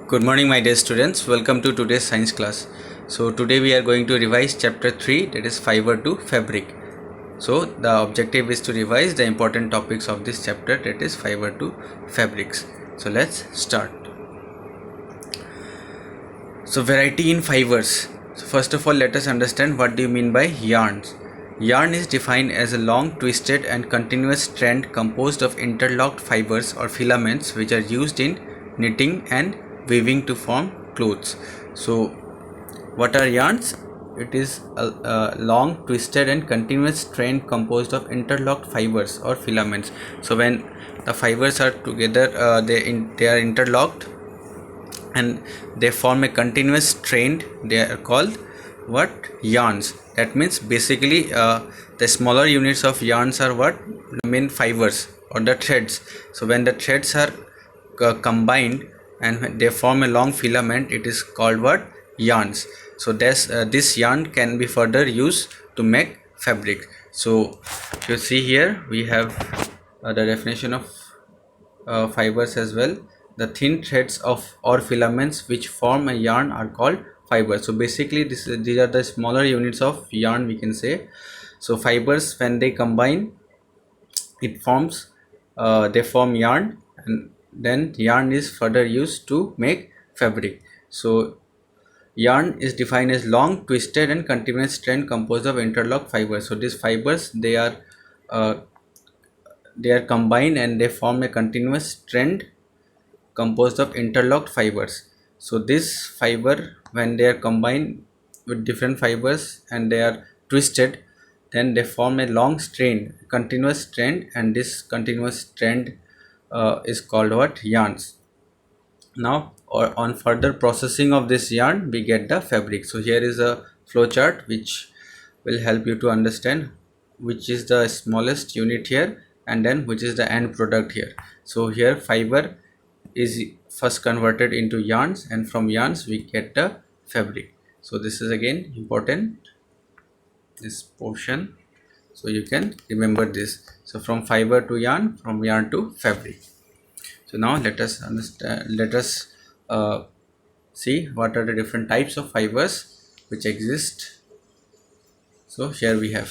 Good morning, my dear students. Welcome to today's science class. So today we are going to revise chapter 3, that is fiber to fabric. So the objective is to revise the important topics of this chapter, that is fiber to fabrics. So let's start. So variety in fibers. So first of all, let us understand what do you mean by yarns. Yarn is defined as a long, twisted and continuous strand composed of interlocked fibers or filaments which are used in knitting and weaving to form clothes. So what are yarns? It is a long, twisted and continuous strand composed of interlocked fibers or filaments. So when the fibers are together, they are interlocked and they form a continuous strand. They are called what? Yarns. That means basically the smaller units of yarns are what? The main fibers or the threads. So when the threads are combined and they form a long filament, it is called what? Yarns. So this yarn can be further used to make fabric. So if you see here, we have the definition of fibers as well. The thin threads of or filaments which form a yarn are called fibers. So basically these are the smaller units of yarn, we can say. So fibers, when they combine, it forms they form yarn, and then yarn is further used to make fabric. So yarn is defined as long, twisted and continuous strand composed of interlocked fibers. So these fibers, uh, they are combined and they form a continuous strand composed of interlocked fibers. So this fiber, when they are combined with different fibers and they are twisted, then they form a long strand, continuous strand, and this continuous strand is called what? Yarns. Now or on further processing of this yarn, we get the fabric. So here is a flow chart which will help you to understand which is the smallest unit here and then which is the end product here. So here fiber is first converted into yarns, and from yarns we get the fabric. So this is again important, this portion, so you can remember this. So from fiber to yarn, from yarn to fabric. So now let us understand, let us see what are the different types of fibers which exist. So here we have,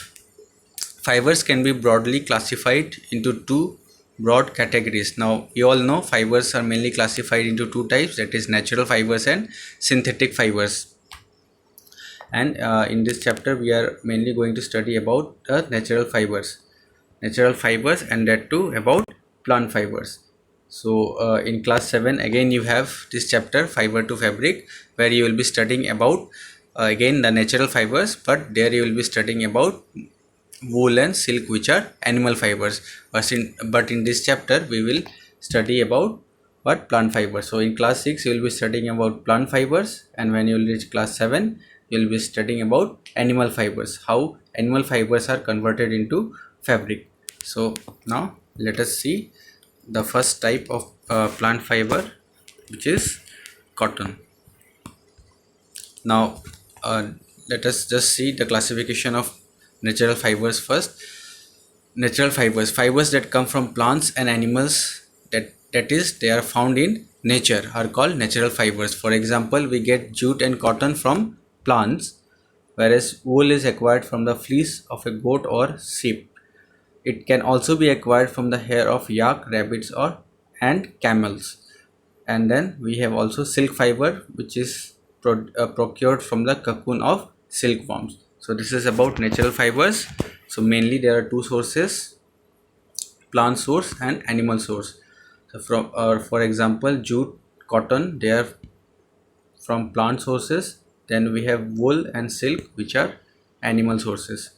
fibers can be broadly classified into two broad categories. Now you all know fibers are mainly classified into two types, that is natural fibers and synthetic fibers. And in this chapter we are mainly going to study about the natural fibers, and that too about plant fibers. So in class 7 again you have this chapter fiber to fabric, where you will be studying about again the natural fibers, but there you will be studying about wool and silk, which are animal fibers. But in this chapter we will study about what? Plant fibers. So in class 6 you will be studying about plant fibers, and when you will reach class 7 you will be studying about animal fibers, how animal fibers are converted into fabric. So now let us see the first type of plant fiber, which is cotton. Now let us just see the classification of natural fibers first. Natural fibers that come from plants and animals, that is they are found in nature, are called natural fibers. For example, we get jute and cotton from plants, whereas wool is acquired from the fleece of a goat or sheep. It can also be acquired from the hair of yak, rabbits and camels. And then we have also silk fiber, which is procured from the cocoon of silkworms. So this is about natural fibers. So mainly there are two sources, plant source and animal source. So from for example, jute, cotton, they are from plant sources. Then we have wool and silk, which are animal sources.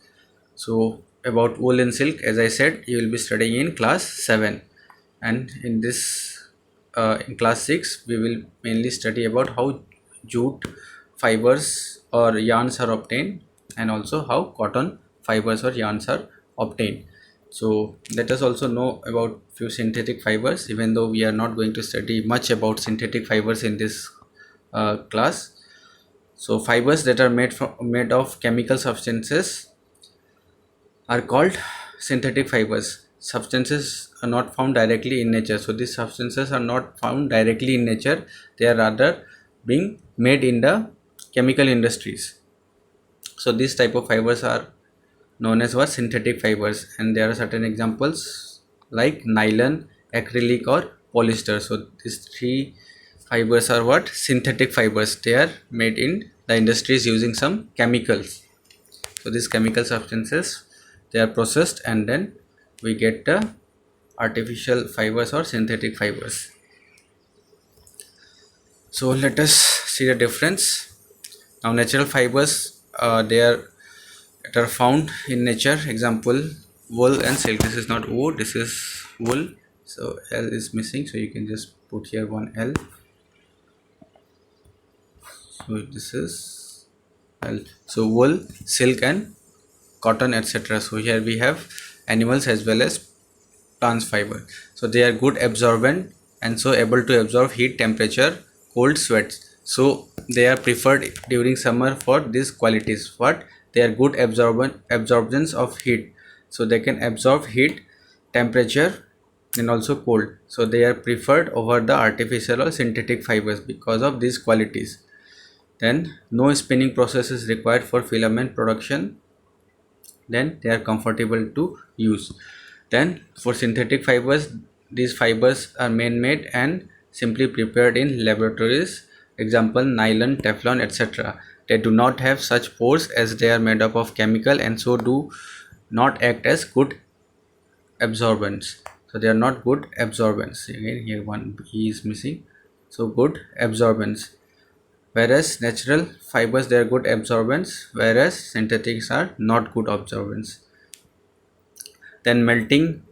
So about wool and silk, as I said, you will be studying in class 7, and in this in class 6 we will mainly study about how jute fibers or yarns are obtained, and also how cotton fibers or yarns are obtained. So let us also know about few synthetic fibers, even though we are not going to study much about synthetic fibers in this class. So fibers that are made of chemical substances are called synthetic fibers. substances are not found directly in nature. So these substances are not found directly in nature, they are rather being made in the chemical industries. So these type of fibers are known as what? Synthetic fibers, and there are certain examples like nylon, acrylic or polyester. So these three fibers are what? Synthetic fibers. They are made in the industries using some chemicals. So these chemical substances, they are processed and then we get the artificial fibers or synthetic fibers. So let us see the difference. Now natural fibers, they are found in nature. Example, wool and silk. This is not wool, this is wool. So L is missing, so you can just put here one L. So this is L. So wool, silk and cotton, etc. So here we have animals as well as plants fiber. So they are good absorbent and so able to absorb heat, temperature, cold, sweats. So they are preferred during summer for these qualities. What? They are good absorptions of heat. So they can absorb heat, temperature and also cold. So they are preferred over the artificial or synthetic fibers because of these qualities. Then no spinning process is required for filament production. Then they are comfortable to use. Then for synthetic fibers, these fibers are man-made and simply prepared in laboratories. Example, nylon, Teflon, etc. They do not have such pores as they are made up of chemical and so do not act as good absorbents. So they are not good absorbents. Again here one E is missing. So good absorbents. Whereas natural fibers, they are good absorbents, whereas synthetics are not good absorbents. Then melting,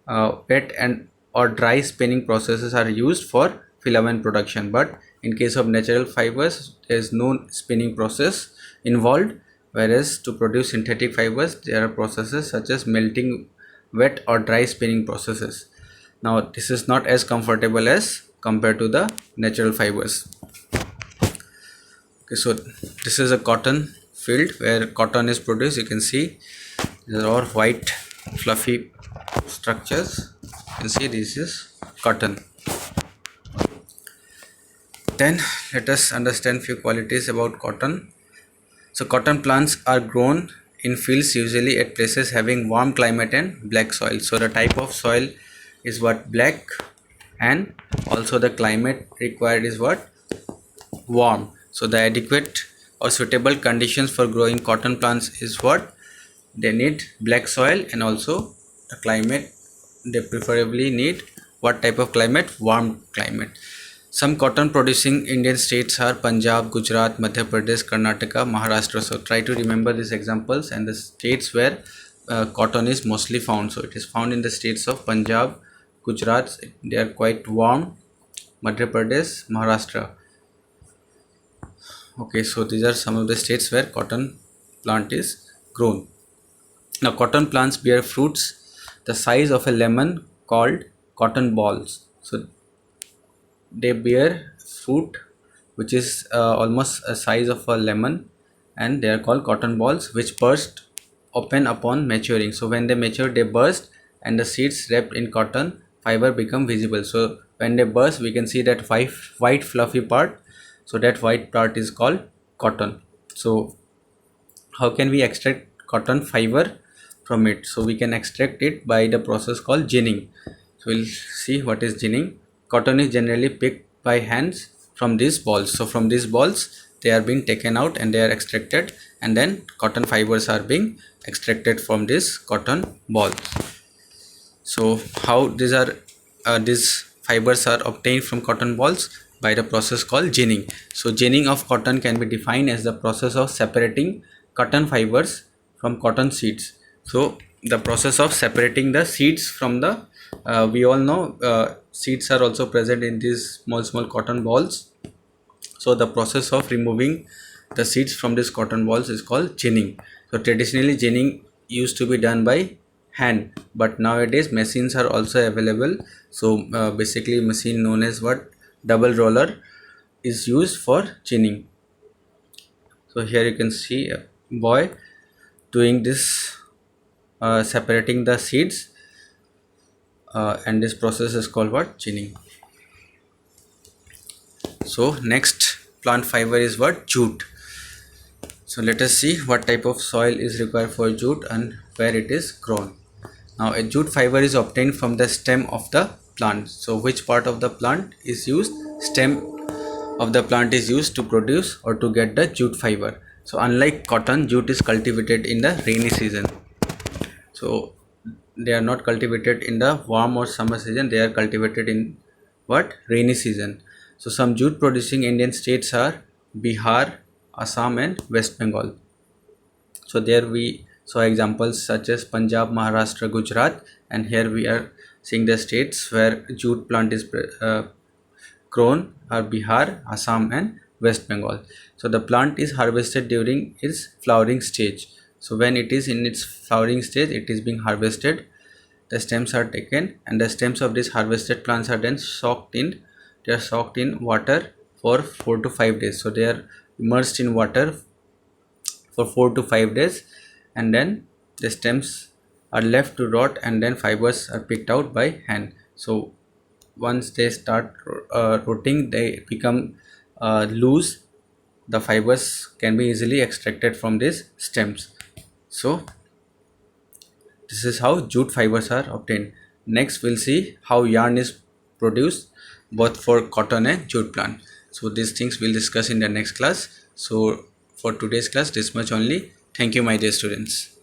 wet and or dry spinning processes are used for filament production, but in case of natural fibers there is no spinning process involved, whereas to produce synthetic fibers there are processes such as melting, wet or dry spinning processes. Now this is not as comfortable as compared to the natural fibers. Okay, so this is a cotton field where cotton is produced. You can see these are all white fluffy structures. You can see this is cotton. Then let us understand few qualities about cotton. So cotton plants are grown in fields usually at places having warm climate and black soil. So the type of soil is what? Black, and also the climate required is what? Warm. So the adequate or suitable conditions for growing cotton plants is what? They need black soil and also the climate. They preferably need what type of climate? Warm climate. Some cotton producing Indian states are Punjab, Gujarat, Madhya Pradesh, Karnataka, Maharashtra. So try to remember these examples and the states where cotton is mostly found. So it is found in the states of Punjab, Gujarat. They are quite warm. Madhya Pradesh, Maharashtra. Okay, so these are some of the states where cotton plant is grown. Now cotton plants bear fruits the size of a lemon called cotton balls. So they bear fruit which is almost a size of a lemon, and they are called cotton balls, which burst open upon maturing. So when they mature they burst and the seeds wrapped in cotton fiber become visible. So when they burst we can see that white fluffy part. So that white part is called cotton. So how can we extract cotton fiber from it? So we can extract it by the process called ginning. So we'll see what is ginning. Cotton is generally picked by hands from these balls. So from these balls they are being taken out and they are extracted, and then cotton fibers are being extracted from this cotton balls. So how these fibers are obtained from cotton balls? By the process called ginning. So ginning of cotton can be defined as the process of separating cotton fibers from cotton seeds. So the process of separating the seeds from the we all know seeds are also present in these small cotton balls. So the process of removing the seeds from these cotton balls is called ginning. So traditionally ginning used to be done by hand, but nowadays machines are also available. So basically machine known as what? Double roller is used for ginning. So here you can see a boy doing this, separating the seeds and this process is called what? Ginning. So next plant fiber is what? Jute. So let us see what type of soil is required for jute and where it is grown. Now a jute fiber is obtained from the stem of the plant. So which part of the plant is used? Stem of the plant is used to produce or to get the jute fiber. So unlike cotton, jute is cultivated in the rainy season. So they are not cultivated in the warm or summer season, they are cultivated in what? Rainy season. So some jute producing Indian states are Bihar, Assam and West Bengal. So there we saw examples such as Punjab, Maharashtra, Gujarat, and here we are seeing the states where jute plant is grown are Bihar, Assam and West Bengal. So the plant is harvested during its flowering stage. So when it is in its flowering stage, it is being harvested. The stems are taken and the stems of these harvested plants are then soaked in. They are soaked in water for 4 to 5 days. So they are immersed in water for 4 to 5 days and then the stems are left to rot and then fibers are picked out by hand. So once they start rotting, they become loose. The fibers can be easily extracted from these stems. So this is how jute fibers are obtained. Next we'll see how yarn is produced both for cotton and jute plant. So these things we'll discuss in the next class. So for today's class, this much only. Thank you my dear students.